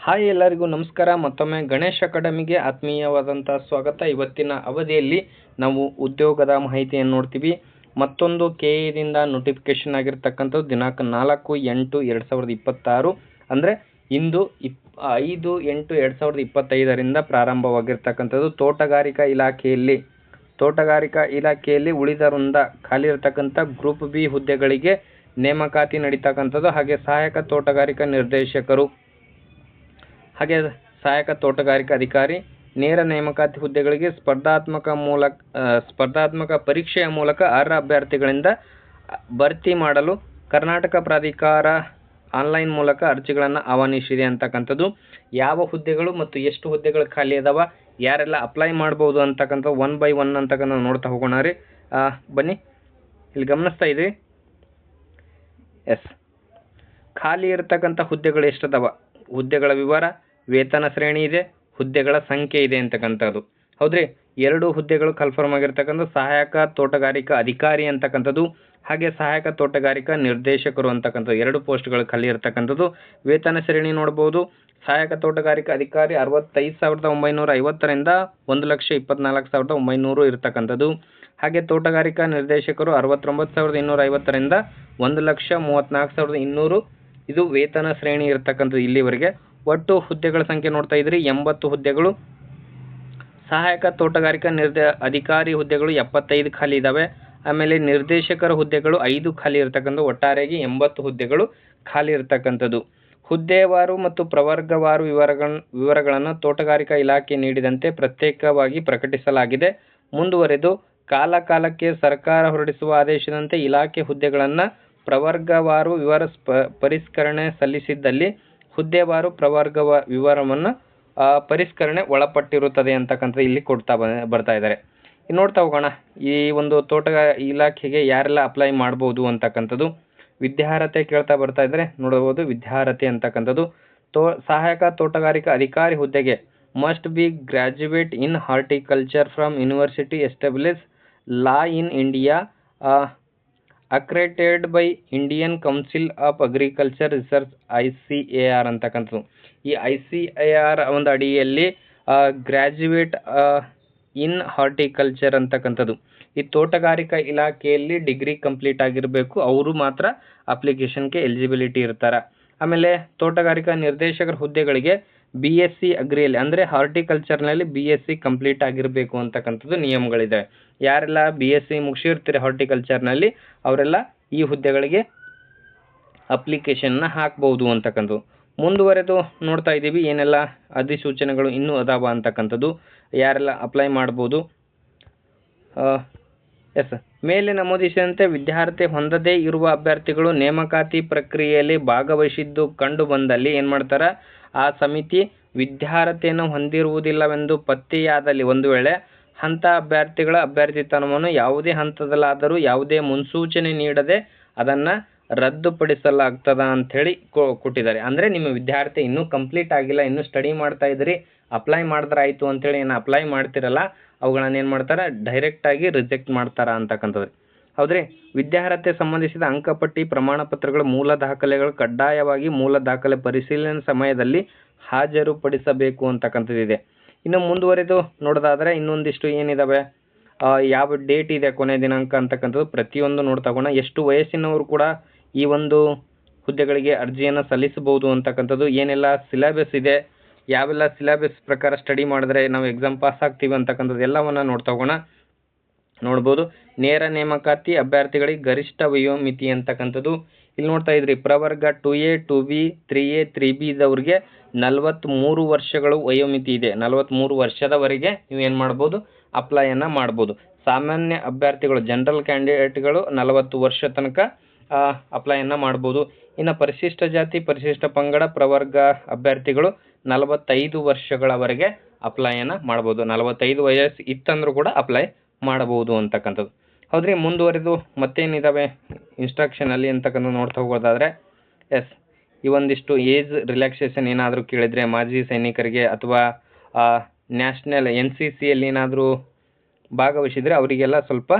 Hi ಎಲ್ಲರಿಗೂ ನಮಸ್ಕಾರ. ಮತ್ತೊಮ್ಮೆ ಗಣೇಶ್ ಅಕಾಡೆಮಿಗೆ ಆತ್ಮೀಯವಾದಂಥ ಸ್ವಾಗತ. ಇವತ್ತಿನ ಅವಧಿಯಲ್ಲಿ ನಾವು ಉದ್ಯೋಗದ ಮಾಹಿತಿಯನ್ನು ನೋಡ್ತೀವಿ. ಮತ್ತೊಂದು KEದಿಂದ ನೋಟಿಫಿಕೇಶನ್ ಆಗಿರ್ತಕ್ಕಂಥದ್ದು ದಿನಾಂಕ 4/8/2026 ಅಂದರೆ ಇಂದು 5/8/2025ರಿಂದ ಪ್ರಾರಂಭವಾಗಿರ್ತಕ್ಕಂಥದ್ದು. ತೋಟಗಾರಿಕಾ ಇಲಾಖೆಯಲ್ಲಿ ಉಳಿದ ವೃಂದ ಖಾಲಿ ಇರತಕ್ಕಂಥ ಗ್ರೂಪ್ ಬಿ ಹುದ್ದೆಗಳಿಗೆ ನೇಮಕಾತಿ ನಡೀತಕ್ಕಂಥದ್ದು. ಹಾಗೆ ಸಹಾಯಕ ತೋಟಗಾರಿಕಾ ಅಧಿಕಾರಿ ನೇರ ನೇಮಕಾತಿ ಹುದ್ದೆಗಳಿಗೆ ಸ್ಪರ್ಧಾತ್ಮಕ ಪರೀಕ್ಷೆಯ ಮೂಲಕ ಅರ್ಹ ಅಭ್ಯರ್ಥಿಗಳಿಂದ ಭರ್ತಿ ಮಾಡಲು ಕರ್ನಾಟಕ ಪ್ರಾಧಿಕಾರ ಆನ್ಲೈನ್ ಮೂಲಕ ಅರ್ಜಿಗಳನ್ನು ಆಹ್ವಾನಿಸಿದೆ ಅಂತಕ್ಕಂಥದ್ದು. ಯಾವ ಹುದ್ದೆಗಳು ಮತ್ತು ಎಷ್ಟು ಹುದ್ದೆಗಳು ಖಾಲಿ ಅದಾವ, ಯಾರೆಲ್ಲ ಅಪ್ಲೈ ಮಾಡ್ಬೋದು ಅಂತಕ್ಕಂಥ 1 by 1 ಅಂತಕ್ಕಂಥ ನೋಡ್ತಾ ಹೋಗೋಣ ರೀ. ಬನ್ನಿ, ಇಲ್ಲಿ ಗಮನಿಸ್ತಾ ಇದ್ರಿ. ಖಾಲಿ ಇರತಕ್ಕಂಥ ಹುದ್ದೆಗಳು ಎಷ್ಟದಾವ, ಹುದ್ದೆಗಳ ವಿವರ, ವೇತನ ಶ್ರೇಣಿ ಇದೆ, ಹುದ್ದೆಗಳ ಸಂಖ್ಯೆ ಇದೆ ಅಂತಕ್ಕಂಥದ್ದು. ಹೌದ್ರಿ, 2 ಹುದ್ದೆಗಳು ಕನ್ಫರ್ಮ್ ಆಗಿರ್ತಕ್ಕಂಥ ಸಹಾಯಕ ತೋಟಗಾರಿಕಾ ಅಧಿಕಾರಿ ಅಂತಕ್ಕಂಥದ್ದು, ಹಾಗೆ ಸಹಾಯಕ ತೋಟಗಾರಿಕಾ ನಿರ್ದೇಶಕರು ಅಂತಕ್ಕಂಥದ್ದು 2 ಪೋಸ್ಟ್ಗಳು ಖಾಲಿ ಇರ್ತಕ್ಕಂಥದ್ದು. ವೇತನ ಶ್ರೇಣಿ ನೋಡ್ಬೋದು. ಸಹಾಯಕ ತೋಟಗಾರಿಕಾ ಅಧಿಕಾರಿ 65,950ರಿಂದ 1,24,900 ಇರ್ತಕ್ಕಂಥದ್ದು. ಹಾಗೆ ತೋಟಗಾರಿಕಾ ನಿರ್ದೇಶಕರು 69,250ರಿಂದ 1,34,200 ಇದು ವೇತನ ಶ್ರೇಣಿ ಇರ್ತಕ್ಕಂಥದ್ದು ಇಲ್ಲಿವರೆಗೆ. ಒಟ್ಟು ಹುದ್ದೆಗಳ ಸಂಖ್ಯೆ ನೋಡ್ತಾ ಇದ್ರಿ 80 ಹುದ್ದೆಗಳು. ಸಹಾಯಕ ತೋಟಗಾರಿಕಾ ಅಧಿಕಾರಿ ಹುದ್ದೆಗಳು 75 ಖಾಲಿ ಇದ್ದಾವೆ. ಆಮೇಲೆ ನಿರ್ದೇಶಕರ ಹುದ್ದೆಗಳು 5 ಖಾಲಿ ಇರ್ತಕ್ಕಂಥ, ಒಟ್ಟಾರೆಯಾಗಿ 80 ಹುದ್ದೆಗಳು ಖಾಲಿ ಇರ್ತಕ್ಕಂಥದ್ದು. ಹುದ್ದೆವಾರು ಮತ್ತು ಪ್ರವರ್ಗವಾರು ವಿವರಗಳನ್ನು ತೋಟಗಾರಿಕಾ ಇಲಾಖೆ ನೀಡಿದಂತೆ ಪ್ರತ್ಯೇಕವಾಗಿ ಪ್ರಕಟಿಸಲಾಗಿದೆ. ಮುಂದುವರೆದು ಕಾಲಕ್ಕೆ ಸರ್ಕಾರ ಹೊರಡಿಸುವ ಆದೇಶದಂತೆ ಇಲಾಖೆ ಹುದ್ದೆಗಳನ್ನು ಪ್ರವರ್ಗವಾರು ವಿವರ ಪರಿಷ್ಕರಣೆ ಸಲ್ಲಿಸಿದ್ದಲ್ಲಿ ಹುದ್ದೆವಾರು ಪ್ರವರ್ಗ ವಿವರವನ್ನು ಪರಿಷ್ಕರಣೆ ಒಳಪಟ್ಟಿರುತ್ತದೆ ಅಂತಕ್ಕಂಥದ್ದು ಇಲ್ಲಿ ಕೊಡ್ತಾ ಬರ್ತಾ ಇದ್ದಾರೆ. ನೋಡ್ತಾ ಹೋಗೋಣ, ಈ ಒಂದು ಇಲಾಖೆಗೆ ಯಾರೆಲ್ಲ ಅಪ್ಲೈ ಮಾಡ್ಬೋದು ಅಂತಕ್ಕಂಥದ್ದು. ವಿದ್ಯಾರ್ಹತೆ ಕೇಳ್ತಾ ಬರ್ತಾ ಇದ್ದಾರೆ, ನೋಡಬಹುದು ವಿದ್ಯಾರ್ಹತೆ ಅಂತಕ್ಕಂಥದ್ದು. ಸಹಾಯಕ ತೋಟಗಾರಿಕಾ ಅಧಿಕಾರಿ ಹುದ್ದೆಗೆ must be graduate in horticulture from university establish ಲಾ in India accredited by Indian Council of Agriculture Research ICAR ಅಂತಕ್ಕಂಥದ್ದು. ಈ ICAR ಒಂದು ಅಡಿಯಲ್ಲಿ ಗ್ರಾಜ್ಯುಯೇಟ್ ಇನ್ ಹಾರ್ಟಿಕಲ್ಚರ್ ಅಂತಕ್ಕಂಥದ್ದು. ಈ ತೋಟಗಾರಿಕಾ ಇಲಾಖೆಯಲ್ಲಿ ಡಿಗ್ರಿ ಕಂಪ್ಲೀಟ್ ಆಗಿರಬೇಕು, ಅವರು ಮಾತ್ರ ಅಪ್ಲಿಕೇಶನ್ಗೆ ಎಲಿಜಿಬಿಲಿಟಿ ಇರ್ತಾರೆ. ಆಮೇಲೆ ತೋಟಗಾರಿಕಾ ನಿರ್ದೇಶಕರ ಹುದ್ದೆಗಳಿಗೆ BSc ಅಗ್ರಿಯಲ್ಲಿ ಅಂದರೆ ಹಾರ್ಟಿಕಲ್ಚರ್ನಲ್ಲಿ BSc ಕಂಪ್ಲೀಟ್ ಆಗಿರಬೇಕು ಅಂತಕ್ಕಂಥದ್ದು ನಿಯಮಗಳಿದೆ. ಯಾರೆಲ್ಲ BSc ಮುಗಿಸಿರ್ತೀರಿ ಹಾರ್ಟಿಕಲ್ಚರ್ನಲ್ಲಿ ಅವರೆಲ್ಲ ಈ ಹುದ್ದೆಗಳಿಗೆ ಅಪ್ಲಿಕೇಶನ್ನ ಹಾಕ್ಬೋದು ಅಂತಕ್ಕಂಥದ್ದು. ಮುಂದುವರೆದು ನೋಡ್ತಾ ಇದ್ದೀವಿ ಏನೆಲ್ಲ ಅಧಿಸೂಚನೆಗಳು ಇನ್ನೂ ಅದಾವ ಅಂತಕ್ಕಂಥದ್ದು, ಯಾರೆಲ್ಲ ಅಪ್ಲೈ ಮಾಡ್ಬೋದು. ಮೇಲೆ ನಮೂದಿಸಿದಂತೆ ವಿದ್ಯಾರ್ಹತೆ ಹೊಂದದೇ ಇರುವ ಅಭ್ಯರ್ಥಿಗಳು ನೇಮಕಾತಿ ಪ್ರಕ್ರಿಯೆಯಲ್ಲಿ ಭಾಗವಹಿಸಿದ್ದು ಕಂಡು ಬಂದಲ್ಲಿ ಏನು ಮಾಡ್ತಾರೆ, ಆ ಸಮಿತಿ ವಿದ್ಯಾರ್ಹತೆಯನ್ನು ಹೊಂದಿರುವುದಿಲ್ಲವೆಂದು ಪತ್ತೆಯಾದಲ್ಲಿ ಒಂದು ವೇಳೆ ಅಂಥ ಅಭ್ಯರ್ಥಿಗಳ ಅಭ್ಯರ್ಥಿತನವನ್ನು ಯಾವುದೇ ಹಂತದಲ್ಲಾದರೂ ಯಾವುದೇ ಮುನ್ಸೂಚನೆ ನೀಡದೆ ಅದನ್ನು ರದ್ದುಪಡಿಸಲಾಗ್ತದ ಅಂಥೇಳಿ ಕೊಟ್ಟಿದ್ದಾರೆ. ಅಂದರೆ ನಿಮ್ಮ ವಿದ್ಯಾರ್ಥಿ ಇನ್ನೂ ಕಂಪ್ಲೀಟ್ ಆಗಿಲ್ಲ, ಇನ್ನೂ ಸ್ಟಡಿ ಮಾಡ್ತಾ ಇದ್ರಿ, ಅಪ್ಲೈ ಮಾಡಿದ್ರೆ ಆಯಿತು ಅಂತೇಳಿ ಏನು ಅಪ್ಲೈ ಮಾಡ್ತಿರಲ್ಲ ಅವುಗಳನ್ನು ಏನು ಮಾಡ್ತಾರೆ, ಡೈರೆಕ್ಟಾಗಿ ರಿಜೆಕ್ಟ್ ಮಾಡ್ತಾರ ಅಂತಕ್ಕಂಥದ್ದು. ಹೌದ್ರಿ, ವಿದ್ಯಾರ್ಹತೆ ಸಂಬಂಧಿಸಿದ ಅಂಕಪಟ್ಟಿ ಪ್ರಮಾಣ ಪತ್ರಗಳ ಮೂಲ ದಾಖಲೆಗಳು ಕಡ್ಡಾಯವಾಗಿ ಮೂಲ ದಾಖಲೆ ಪರಿಶೀಲನೆ ಸಮಯದಲ್ಲಿ ಹಾಜರುಪಡಿಸಬೇಕು ಅಂತಕ್ಕಂಥದ್ದಿದೆ. ಇನ್ನು ಮುಂದುವರೆದು ನೋಡೋದಾದರೆ ಇನ್ನೊಂದಿಷ್ಟು ಏನಿದಾವೆ, ಯಾವ ಡೇಟ್ ಇದೆ ಕೊನೆ ದಿನಾಂಕ ಅಂತಕ್ಕಂಥದ್ದು ಪ್ರತಿಯೊಂದು ನೋಡ್ತಾ ಹೋಗೋಣ. ಎಷ್ಟು ವಯಸ್ಸಿನವರು ಕೂಡ ಈ ಒಂದು ಹುದ್ದೆಗಳಿಗೆ ಅರ್ಜಿಯನ್ನು ಸಲ್ಲಿಸಬಹುದು ಅಂತಕ್ಕಂಥದ್ದು, ಏನೆಲ್ಲ ಸಿಲೆಬಸ್ ಇದೆ, ಯಾವೆಲ್ಲ ಸಿಲೆಬಸ್ ಪ್ರಕಾರ ಸ್ಟಡಿ ಮಾಡಿದ್ರೆ ನಾವು ಎಕ್ಸಾಮ್ ಪಾಸ್ ಆಗ್ತೀವಿ ಅಂತಕ್ಕಂಥದ್ದು ಎಲ್ಲವನ್ನು ನೋಡ್ತಾ ಹೋಗೋಣ. ನೋಡ್ಬೋದು ನೇರ ನೇಮಕಾತಿ ಅಭ್ಯರ್ಥಿಗಳಿಗೆ ಗರಿಷ್ಠ ವಯೋಮಿತಿ ಅಂತಕ್ಕಂಥದ್ದು ಇಲ್ಲಿ ನೋಡ್ತಾ ಇದ್ರಿ. ಪ್ರವರ್ಗ 2A 2B 3A 3B ಇದ್ದವ್ರಿಗೆ 43 ವರ್ಷಗಳು ವಯೋಮಿತಿ ಇದೆ. 43 ವರ್ಷದವರೆಗೆ ನೀವು ಏನು ಮಾಡ್ಬೋದು, ಅಪ್ಲೈಯನ್ನು ಮಾಡ್ಬೋದು. ಸಾಮಾನ್ಯ ಅಭ್ಯರ್ಥಿಗಳು ಜನರಲ್ ಕ್ಯಾಂಡಿಡೇಟ್ಗಳು 40 ವರ್ಷ ತನಕ ಅಪ್ಲೈಯನ್ನು ಮಾಡ್ಬೋದು. ಇನ್ನು ಪರಿಶಿಷ್ಟ ಜಾತಿ ಪರಿಶಿಷ್ಟ ಪಂಗಡ ಪ್ರವರ್ಗ ಅಭ್ಯರ್ಥಿಗಳು 45 ವರ್ಷಗಳವರೆಗೆ ಅಪ್ಲೈಯನ್ನು ಮಾಡ್ಬೋದು. 45 ವಯಸ್ಸು ಇತ್ತಂದ್ರೂ ಕೂಡ ಅಪ್ಲೈ ಮಾಡಬಹುದು ಅಂತಕ್ಕಂಥದ್ದು. ಹೌದ್ರಿ, ಮುಂದುವರೆದು ಮತ್ತೇನಿದ್ದಾವೆ ಇನ್ಸ್ಟ್ರಕ್ಷನಲ್ಲಿ ಅಂತಕ್ಕಂಥ ನೋಡ್ತಾ ಹೋಗೋದಾದರೆ ಈ ಒಂದಿಷ್ಟು ಏಜ್ ರಿಲ್ಯಾಕ್ಸೇಷನ್ ಏನಾದರೂ ಕೇಳಿದರೆ ಮಾಜಿ ಸೈನಿಕರಿಗೆ ಅಥವಾ ನ್ಯಾಷನಲ್ NCCಯಲ್ಲಿ ಏನಾದರೂ ಭಾಗವಹಿಸಿದರೆ ಅವರಿಗೆಲ್ಲ ಸ್ವಲ್ಪ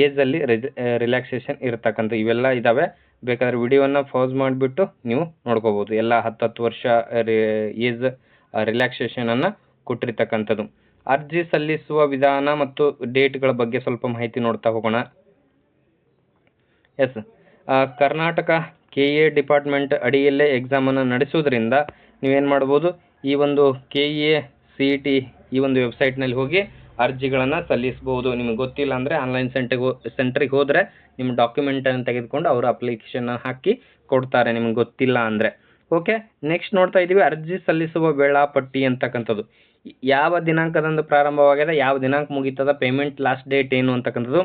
ಏಜಲ್ಲಿ ರಿಲ್ಯಾಕ್ಸೇಷನ್ ಇರತಕ್ಕಂಥ ಇವೆಲ್ಲ ಇದ್ದಾವೆ. ಬೇಕಾದರೆ ವಿಡಿಯೋವನ್ನು ಪಾಸ್ ಮಾಡಿಬಿಟ್ಟು ನೀವು ನೋಡ್ಕೋಬೋದು. ಎಲ್ಲ 10 ವರ್ಷ ಏಜ್ ರಿಲ್ಯಾಕ್ಸೇಷನನ್ನು ಕೊಟ್ಟಿರ್ತಕ್ಕಂಥದ್ದು. ಅರ್ಜಿ ಸಲ್ಲಿಸುವ ವಿಧಾನ ಮತ್ತು ಡೇಟ್ಗಳ ಬಗ್ಗೆ ಸ್ವಲ್ಪ ಮಾಹಿತಿ ನೋಡ್ತಾ ಹೋಗೋಣ. ಎಸ್, ಕರ್ನಾಟಕ KA ಡಿಪಾರ್ಟ್ಮೆಂಟ್ ಅಡಿಯಲ್ಲೇ ಎಕ್ಸಾಮನ್ನು ನಡೆಸುವುದರಿಂದ ನೀವೇನು ಮಾಡ್ಬೋದು, ಈ ಒಂದು KA CET ಈ ಒಂದು ವೆಬ್ಸೈಟ್ನಲ್ಲಿ ಹೋಗಿ ಅರ್ಜಿಗಳನ್ನು ಸಲ್ಲಿಸ್ಬೋದು. ನಿಮಗೆ ಗೊತ್ತಿಲ್ಲ ಅಂದರೆ ಆನ್ಲೈನ್ ಸೆಂಟ್ರಿಗೆ ಹೋದರೆ ನಿಮ್ಮ ಡಾಕ್ಯುಮೆಂಟನ್ನು ತೆಗೆದುಕೊಂಡು ಅವರು ಅಪ್ಲಿಕೇಶನ್ ಹಾಕಿ ಕೊಡ್ತಾರೆ, ನಿಮಗೆ ಗೊತ್ತಿಲ್ಲ ಅಂದರೆ. ಓಕೆ, ನೆಕ್ಸ್ಟ್ ನೋಡ್ತಾ ಇದ್ದೀವಿ ಅರ್ಜಿ ಸಲ್ಲಿಸುವ ವೇಳಾಪಟ್ಟಿ ಅಂತಕ್ಕಂಥದ್ದು. ಯಾವ ದಿನಾಂಕದಂದು ಪ್ರಾರಂಭವಾಗಿದೆ, ಯಾವ ದಿನಾಂಕ ಮುಗೀತದ, ಪೇಮೆಂಟ್ ಲಾಸ್ಟ್ ಡೇಟ್ ಏನು ಅಂತಕ್ಕಂಥದ್ದು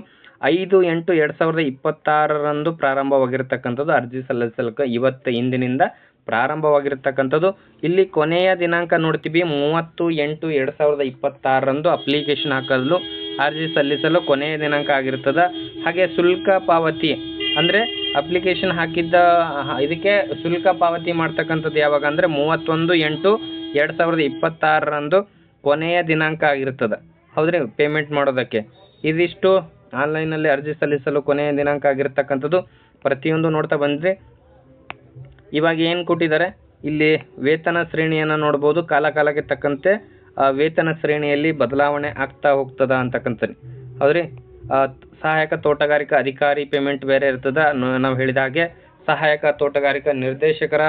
5/8/2026 ಪ್ರಾರಂಭವಾಗಿರ್ತಕ್ಕಂಥದ್ದು. ಅರ್ಜಿ ಸಲ್ಲಿಸಲಿಕ್ಕೆ ಇಂದಿನಿಂದ ಪ್ರಾರಂಭವಾಗಿರ್ತಕ್ಕಂಥದ್ದು. ಇಲ್ಲಿ ಕೊನೆಯ ದಿನಾಂಕ ನೋಡ್ತೀವಿ 30/8/2026 ಅಪ್ಲಿಕೇಶನ್ ಹಾಕಲು ಅರ್ಜಿ ಸಲ್ಲಿಸಲು ಕೊನೆಯ ದಿನಾಂಕ ಆಗಿರ್ತದೆ. ಹಾಗೆ ಶುಲ್ಕ ಪಾವತಿ ಅಂದರೆ ಅಪ್ಲಿಕೇಶನ್ ಹಾಕಿದ್ದ ಇದಕ್ಕೆ ಶುಲ್ಕ ಪಾವತಿ ಮಾಡ್ತಕ್ಕಂಥದ್ದು ಯಾವಾಗ ಅಂದರೆ 31/8/2026 ಕೊನೆಯ ದಿನಾಂಕ ಆಗಿರ್ತದೆ. ಹೌದ್ರಿ, ಪೇಮೆಂಟ್ ಮಾಡೋದಕ್ಕೆ. ಇದಿಷ್ಟು ಆನ್ಲೈನಲ್ಲಿ ಅರ್ಜಿ ಸಲ್ಲಿಸಲು ಕೊನೆಯ ದಿನಾಂಕ ಆಗಿರ್ತಕ್ಕಂಥದ್ದು. ಪ್ರತಿಯೊಂದು ನೋಡ್ತಾ ಬಂದರೆ ಇವಾಗ ಏನು ಕೊಟ್ಟಿದ್ದಾರೆ, ಇಲ್ಲಿ ವೇತನ ಶ್ರೇಣಿಯನ್ನು ನೋಡ್ಬೋದು. ಕಾಲಕ್ಕೆ ತಕ್ಕಂತೆ ವೇತನ ಶ್ರೇಣಿಯಲ್ಲಿ ಬದಲಾವಣೆ ಆಗ್ತಾ ಹೋಗ್ತದ ಅಂತಕ್ಕಂಥದ್ದು. ಹೌದ್ರಿ, ಸಹಾಯಕ ತೋಟಗಾರಿಕಾ ಅಧಿಕಾರಿ ಪೇಮೆಂಟ್ ಬೇರೆ ಇರ್ತದೆ. ನಾವು ಹೇಳಿದ ಹಾಗೆ ಸಹಾಯಕ ತೋಟಗಾರಿಕಾ ನಿರ್ದೇಶಕರ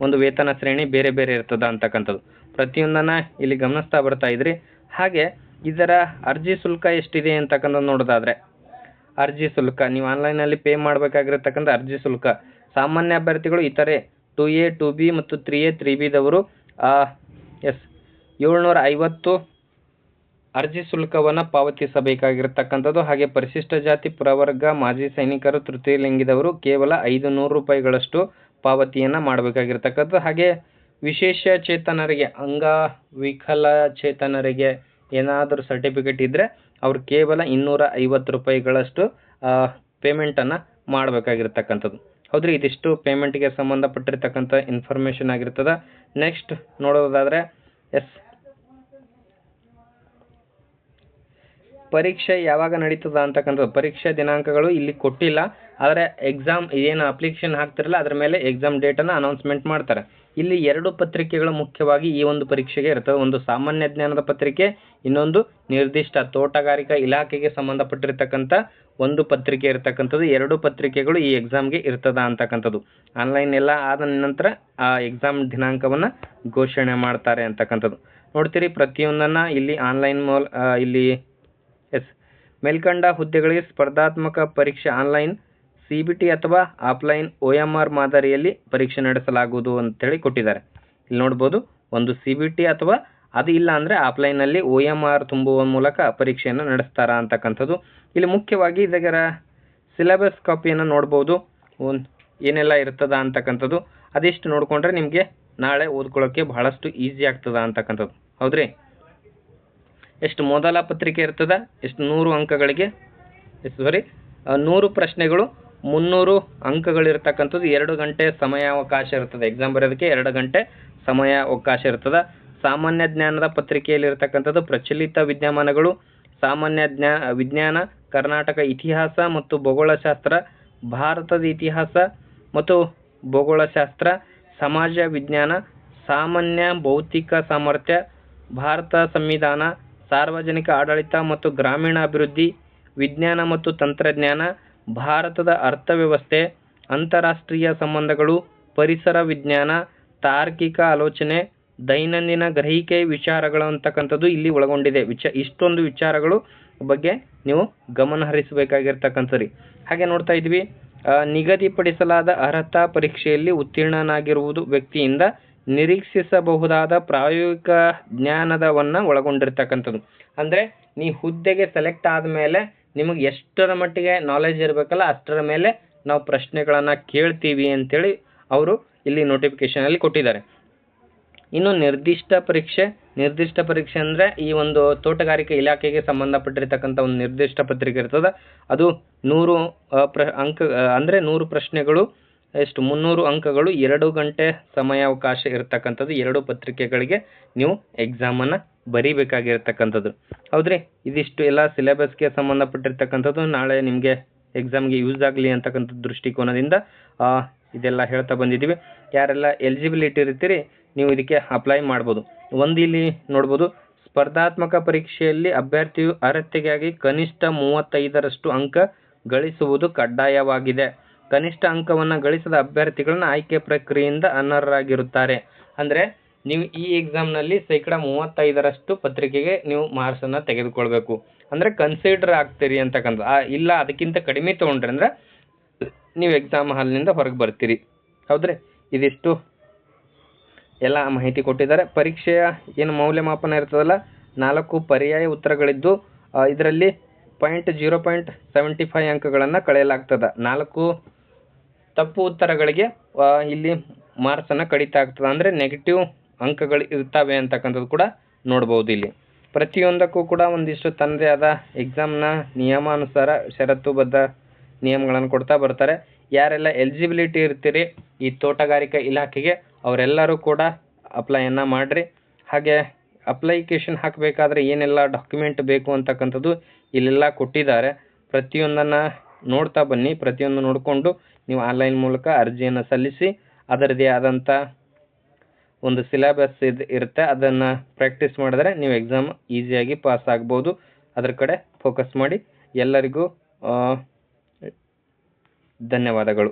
ಒಂದು ವೇತನ ಶ್ರೇಣಿ ಬೇರೆ ಬೇರೆ ಇರ್ತದೆ ಅಂತಕ್ಕಂಥದ್ದು. ಪ್ರತಿಯೊಂದನ್ನು ಇಲ್ಲಿ ಗಮನಿಸ್ತಾ ಬರ್ತಾ ಇದ್ರಿ. ಹಾಗೆ ಇದರ ಅರ್ಜಿ ಶುಲ್ಕ ಎಷ್ಟಿದೆ ಅಂತಕ್ಕಂಥದ್ದು ನೋಡೋದಾದರೆ, ಅರ್ಜಿ ಶುಲ್ಕ ನೀವು ಆನ್ಲೈನಲ್ಲಿ ಪೇ ಮಾಡಬೇಕಾಗಿರತಕ್ಕಂಥ ಅರ್ಜಿ ಶುಲ್ಕ ಸಾಮಾನ್ಯ ಅಭ್ಯರ್ಥಿಗಳು ಇತರೆ 2A 2B ಮತ್ತು 3A 3Bದವರು 750 ಅರ್ಜಿ ಶುಲ್ಕವನ್ನು ಪಾವತಿಸಬೇಕಾಗಿರ್ತಕ್ಕಂಥದ್ದು. ಹಾಗೆ ಪರಿಶಿಷ್ಟ ಜಾತಿ, ಪ್ರವರ್ಗ, ಮಾಜಿ ಸೈನಿಕರು, ತೃತೀಯ ಲಿಂಗಿದವರು ಕೇವಲ 500 ರೂಪಾಯಿಗಳಷ್ಟು ಪಾವತಿಯನ್ನು ಮಾಡಬೇಕಾಗಿರ್ತಕ್ಕಂಥದ್ದು. ಹಾಗೆ ವಿಶೇಷ ಚೇತನರಿಗೆ, ಅಂಗವಿಕಲಚೇತನರಿಗೆ ಏನಾದರೂ ಸರ್ಟಿಫಿಕೇಟ್ ಇದ್ದರೆ ಅವರು ಕೇವಲ 250 ರೂಪಾಯಿಗಳಷ್ಟು ಪೇಮೆಂಟನ್ನು ಮಾಡಬೇಕಾಗಿರ್ತಕ್ಕಂಥದ್ದು. ಹೌದ್ರಿ, ಇದಿಷ್ಟು ಪೇಮೆಂಟ್ಗೆ ಸಂಬಂಧಪಟ್ಟಿರ್ತಕ್ಕಂಥ ಇನ್ಫಾರ್ಮೇಷನ್ ಆಗಿರ್ತದೆ. ನೆಕ್ಸ್ಟ್ ನೋಡೋದಾದರೆ ಪರೀಕ್ಷೆ ಯಾವಾಗ ನಡೀತದ ಅಂತಕ್ಕಂಥದ್ದು. ಪರೀಕ್ಷೆ ದಿನಾಂಕಗಳು ಇಲ್ಲಿ ಕೊಟ್ಟಿಲ್ಲ, ಆದರೆ ಎಕ್ಸಾಮ್ ಏನು ಅಪ್ಲಿಕೇಶನ್ ಹಾಕ್ತಿರಲ್ಲ ಅದರ ಮೇಲೆ ಎಕ್ಸಾಮ್ ಡೇಟನ್ನು ಅನೌನ್ಸ್ಮೆಂಟ್ ಮಾಡ್ತಾರೆ. ಇಲ್ಲಿ 2 ಪತ್ರಿಕೆಗಳು ಮುಖ್ಯವಾಗಿ ಈ ಒಂದು ಪರೀಕ್ಷೆಗೆ ಇರ್ತವೆ. ಒಂದು ಸಾಮಾನ್ಯ ಜ್ಞಾನದ ಪತ್ರಿಕೆ, ಇನ್ನೊಂದು ನಿರ್ದಿಷ್ಟ ತೋಟಗಾರಿಕಾ ಇಲಾಖೆಗೆ ಸಂಬಂಧಪಟ್ಟಿರ್ತಕ್ಕಂಥ ಒಂದು ಪತ್ರಿಕೆ ಇರ್ತಕ್ಕಂಥದ್ದು. 2 ಪತ್ರಿಕೆಗಳು ಈ ಎಕ್ಸಾಮ್ಗೆ ಇರ್ತದ ಅಂತಕ್ಕಂಥದ್ದು. ಆನ್ಲೈನ್ ಎಲ್ಲ ಆದ ನಂತರ ಆ ಎಕ್ಸಾಮ್ ದಿನಾಂಕವನ್ನು ಘೋಷಣೆ ಮಾಡ್ತಾರೆ ಅಂತಕ್ಕಂಥದ್ದು. ನೋಡ್ತೀರಿ ಪ್ರತಿಯೊಂದನ್ನು ಇಲ್ಲಿ ಆನ್ಲೈನ್ ಇಲ್ಲಿ ಮೇಲ್ಕಂಡ ಹುದ್ದೆಗಳಿಗೆ ಸ್ಪರ್ಧಾತ್ಮಕ ಪರೀಕ್ಷೆ ಆನ್ಲೈನ್ CBT ಅಥವಾ ಆಫ್ಲೈನ್ OMR ಮಾದರಿಯಲ್ಲಿ ಪರೀಕ್ಷೆ ನಡೆಸಲಾಗುವುದು ಅಂತೇಳಿ ಕೊಟ್ಟಿದ್ದಾರೆ. ಇಲ್ಲಿ ನೋಡ್ಬೋದು, ಒಂದು CBT ಅಥವಾ ಅದು ಇಲ್ಲ ಅಂದರೆ ಆಫ್ಲೈನಲ್ಲಿ OMR ತುಂಬುವ ಮೂಲಕ ಪರೀಕ್ಷೆಯನ್ನು ನಡೆಸ್ತಾರ ಅಂತಕ್ಕಂಥದ್ದು. ಇಲ್ಲಿ ಮುಖ್ಯವಾಗಿ ಇದರ ಸಿಲೆಬಸ್ ಕಾಪಿಯನ್ನು ನೋಡ್ಬೋದು, ಏನೆಲ್ಲ ಇರ್ತದ ಅಂತಕ್ಕಂಥದ್ದು. ಅದಿಷ್ಟು ನೋಡಿಕೊಂಡ್ರೆ ನಿಮಗೆ ನಾಳೆ ಓದ್ಕೊಳ್ಳೋಕ್ಕೆ ಬಹಳಷ್ಟು ಈಸಿ ಆಗ್ತದ ಅಂತಕ್ಕಂಥದ್ದು. ಹೌದ್ರಿ, ಎಷ್ಟು ಮೊದಲ ಪತ್ರಿಕೆ ಇರ್ತದ, ಎಷ್ಟು 100 ಅಂಕಗಳಿಗೆ 100 ಪ್ರಶ್ನೆಗಳು 300 ಅಂಕಗಳಿರ್ತಕ್ಕಂಥದ್ದು. 2 ಗಂಟೆ ಸಮಯಾವಕಾಶ ಇರ್ತದೆ. ಎಕ್ಸಾಮ್ ಬರೆಯೋದಕ್ಕೆ 2 ಗಂಟೆ ಸಮಯಾವಕಾಶ ಇರ್ತದೆ. ಸಾಮಾನ್ಯ ಜ್ಞಾನದ ಪತ್ರಿಕೆಯಲ್ಲಿ ಇರ್ತಕ್ಕಂಥದ್ದು ಪ್ರಚಲಿತ ವಿದ್ಯಮಾನಗಳು, ಸಾಮಾನ್ಯ ವಿಜ್ಞಾನ, ಕರ್ನಾಟಕ ಇತಿಹಾಸ ಮತ್ತು ಭೂಗೋಳಶಾಸ್ತ್ರ, ಭಾರತದ ಇತಿಹಾಸ ಮತ್ತು ಭೂಗೋಳಶಾಸ್ತ್ರ, ಸಮಾಜ ವಿಜ್ಞಾನ, ಸಾಮಾನ್ಯ ಭೌತಿಕ ಸಾಮರ್ಥ್ಯ, ಭಾರತ ಸಂವಿಧಾನ, ಸಾರ್ವಜನಿಕ ಆಡಳಿತ ಮತ್ತು ಗ್ರಾಮೀಣಾಭಿವೃದ್ಧಿ, ವಿಜ್ಞಾನ ಮತ್ತು ತಂತ್ರಜ್ಞಾನ, ಭಾರತದ ಅರ್ಥವ್ಯವಸ್ಥೆ, ಅಂತಾರಾಷ್ಟ್ರೀಯ ಸಂಬಂಧಗಳು, ಪರಿಸರ ವಿಜ್ಞಾನ, ತಾರ್ಕಿಕ ಆಲೋಚನೆ, ದೈನಂದಿನ ಗ್ರಹಿಕೆ ವಿಚಾರಗಳು ಅಂತಕ್ಕಂಥದ್ದು ಇಲ್ಲಿ ಒಳಗೊಂಡಿದೆ. ಇಷ್ಟೊಂದು ವಿಚಾರಗಳು ಬಗ್ಗೆ ನೀವು ಗಮನ ಹರಿಸಬೇಕಾಗಿರ್ತಕ್ಕಂಥದ್ದು. ಹಾಗೆ ನೋಡ್ತಾ ಇದ್ವಿ, ನಿಗದಿಪಡಿಸಲಾದ ಅರ್ಹತಾ ಪರೀಕ್ಷೆಯಲ್ಲಿ ಉತ್ತೀರ್ಣನಾಗಿರುವುದು ವ್ಯಕ್ತಿಯಿಂದ ನಿರೀಕ್ಷಿಸಬಹುದಾದ ಪ್ರಾಯೋಗಿಕ ಜ್ಞಾನದವನ್ನು ಒಳಗೊಂಡಿರ್ತಕ್ಕಂಥದ್ದು. ಅಂದರೆ ನೀ ಹುದ್ದೆಗೆ ಸೆಲೆಕ್ಟ್ ಆದಮೇಲೆ ನಿಮಗೆ ಎಷ್ಟರ ಮಟ್ಟಿಗೆ ನಾಲೆಜ್ ಇರಬೇಕಲ್ಲ ಅಷ್ಟರ ಮೇಲೆ ನಾವು ಪ್ರಶ್ನೆಗಳನ್ನು ಕೇಳ್ತೀವಿ ಅಂತೇಳಿ ಅವರು ಇಲ್ಲಿ ನೋಟಿಫಿಕೇಷನಲ್ಲಿ ಕೊಟ್ಟಿದ್ದಾರೆ. ಇನ್ನು ನಿರ್ದಿಷ್ಟ ಪರೀಕ್ಷೆ ಅಂದರೆ ಈ ಒಂದು ತೋಟಗಾರಿಕೆ ಇಲಾಖೆಗೆ ಸಂಬಂಧಪಟ್ಟಿರ್ತಕ್ಕಂಥ ಒಂದು ನಿರ್ದಿಷ್ಟ ಪತ್ರಿಕೆ ಇರ್ತದೆ. ಅದು 100 ಅಂಕ ಅಂದರೆ 100 ಪ್ರಶ್ನೆಗಳು, ಎಷ್ಟು 300 ಅಂಕಗಳು, 2 ಗಂಟೆ ಸಮಯಾವಕಾಶ ಇರತಕ್ಕಂಥದ್ದು. 2 ಪತ್ರಿಕೆಗಳಿಗೆ ನೀವು ಎಕ್ಸಾಮನ್ನು ಬರೀಬೇಕಾಗಿರ್ತಕ್ಕಂಥದ್ದು. ಹೌದ್ರಿ, ಇದಿಷ್ಟು ಎಲ್ಲ ಸಿಲೆಬಸ್ಗೆ ಸಂಬಂಧಪಟ್ಟಿರ್ತಕ್ಕಂಥದ್ದು. ನಾಳೆ ನಿಮಗೆ ಎಕ್ಸಾಮ್ಗೆ ಯೂಸ್ ಆಗಲಿ ಅಂತಕ್ಕಂಥ ದೃಷ್ಟಿಕೋನದಿಂದ ಇದೆಲ್ಲ ಹೇಳ್ತಾ ಬಂದಿದ್ದೀವಿ. ಯಾರೆಲ್ಲ ಎಲಿಜಿಬಿಲಿಟಿ ಇರ್ತೀರಿ ನೀವು ಇದಕ್ಕೆ ಅಪ್ಲೈ ಮಾಡ್ಬೋದು. ಇಲ್ಲಿ ನೋಡ್ಬೋದು, ಸ್ಪರ್ಧಾತ್ಮಕ ಪರೀಕ್ಷೆಯಲ್ಲಿ ಅಭ್ಯರ್ಥಿಯು ಅರ್ಹತೆಗಾಗಿ ಕನಿಷ್ಠ 35ರಷ್ಟು ಅಂಕ ಗಳಿಸುವುದು ಕಡ್ಡಾಯವಾಗಿದೆ. ಕನಿಷ್ಠ ಅಂಕವನ್ನು ಗಳಿಸದ ಅಭ್ಯರ್ಥಿಗಳನ್ನ ಆಯ್ಕೆ ಪ್ರಕ್ರಿಯೆಯಿಂದ ಅನರ್ಹರಾಗಿರುತ್ತಾರೆ. ಅಂದರೆ ನೀವು ಈ ಎಕ್ಸಾಮ್ನಲ್ಲಿ 35% ಪತ್ರಿಕೆಗೆ ನೀವು ಮಾರ್ಕ್ಸನ್ನು ತೆಗೆದುಕೊಳ್ಬೇಕು. ಅಂದರೆ ಕನ್ಸಿಡರ್ ಆಗ್ತೀರಿ ಅಂತಕ್ಕಂಥ. ಇಲ್ಲ ಅದಕ್ಕಿಂತ ಕಡಿಮೆ ತೊಗೊಂಡ್ರೆ ಅಂದರೆ ನೀವು ಎಕ್ಸಾಮ್ ಹಾಲ್ನಿಂದ ಹೊರಗೆ ಬರ್ತೀರಿ. ಹೌದ್ರಿ? ಇದಿಷ್ಟು ಎಲ್ಲ ಮಾಹಿತಿ ಕೊಟ್ಟಿದ್ದಾರೆ. ಪರೀಕ್ಷೆಯ ಏನು ಮೌಲ್ಯಮಾಪನ ಇರ್ತದಲ್ಲ, 4 ಪರ್ಯಾಯ ಉತ್ತರಗಳಿದ್ದು ಇದರಲ್ಲಿ 0.75 ಅಂಕಗಳನ್ನು ಕಳೆಯಲಾಗ್ತದೆ. 4 ತಪ್ಪು ಉತ್ತರಗಳಿಗೆ ಇಲ್ಲಿ ಮಾರ್ಕ್ಸನ್ನು ಕಡಿತ ಆಗ್ತದೆ. ಅಂದರೆ ನೆಗೆಟಿವ್ ಅಂಕಗಳು ಇರ್ತವೆ ಅಂತಕ್ಕಂಥದ್ದು ಕೂಡ ನೋಡ್ಬೋದು. ಇಲ್ಲಿ ಪ್ರತಿಯೊಂದಕ್ಕೂ ಕೂಡ ಒಂದಿಷ್ಟು ತನ್ನದೇ ಆದ ಎಕ್ಸಾಮ್ನ ನಿಯಮಾನುಸಾರ ಷರತ್ತುಬದ್ಧ ನಿಯಮಗಳನ್ನು ಕೊಡ್ತಾ ಬರ್ತಾರೆ. ಯಾರೆಲ್ಲ ಎಲಿಜಿಬಿಲಿಟಿ ಇರ್ತೀರಿ ಈ ತೋಟಗಾರಿಕಾ ಇಲಾಖೆಗೆ ಅವರೆಲ್ಲರೂ ಕೂಡ ಅಪ್ಲೈಯನ್ನು ಮಾಡಿರಿ. ಹಾಗೆ ಅಪ್ಲಿಕೇಶನ್ ಹಾಕಬೇಕಾದ್ರೆ ಏನೆಲ್ಲ ಡಾಕ್ಯುಮೆಂಟ್ ಬೇಕು ಅಂತಕ್ಕಂಥದ್ದು ಇಲ್ಲೆಲ್ಲ ಕೊಟ್ಟಿದ್ದಾರೆ. ಪ್ರತಿಯೊಂದನ್ನು ನೋಡ್ತಾ ಬನ್ನಿ. ಪ್ರತಿಯೊಂದು ನೋಡಿಕೊಂಡು ನೀವು ಆನ್ಲೈನ್ ಮೂಲಕ ಅರ್ಜಿಯನ್ನು ಸಲ್ಲಿಸಿ ಅದರದೇ ಆದಂಥ ಒಂದು ಸಿಲೆಬಸ್ ಇರುತ್ತೆ, ಅದನ್ನು ಪ್ರಾಕ್ಟೀಸ್ ಮಾಡಿದ್ರೆ ನೀವು ಎಕ್ಸಾಮ್ ಈಸಿಯಾಗಿ ಪಾಸ್ ಆಗ್ಬೋದು. ಅದರ ಕಡೆ ಫೋಕಸ್ ಮಾಡಿ. ಎಲ್ಲರಿಗೂ ಧನ್ಯವಾದಗಳು.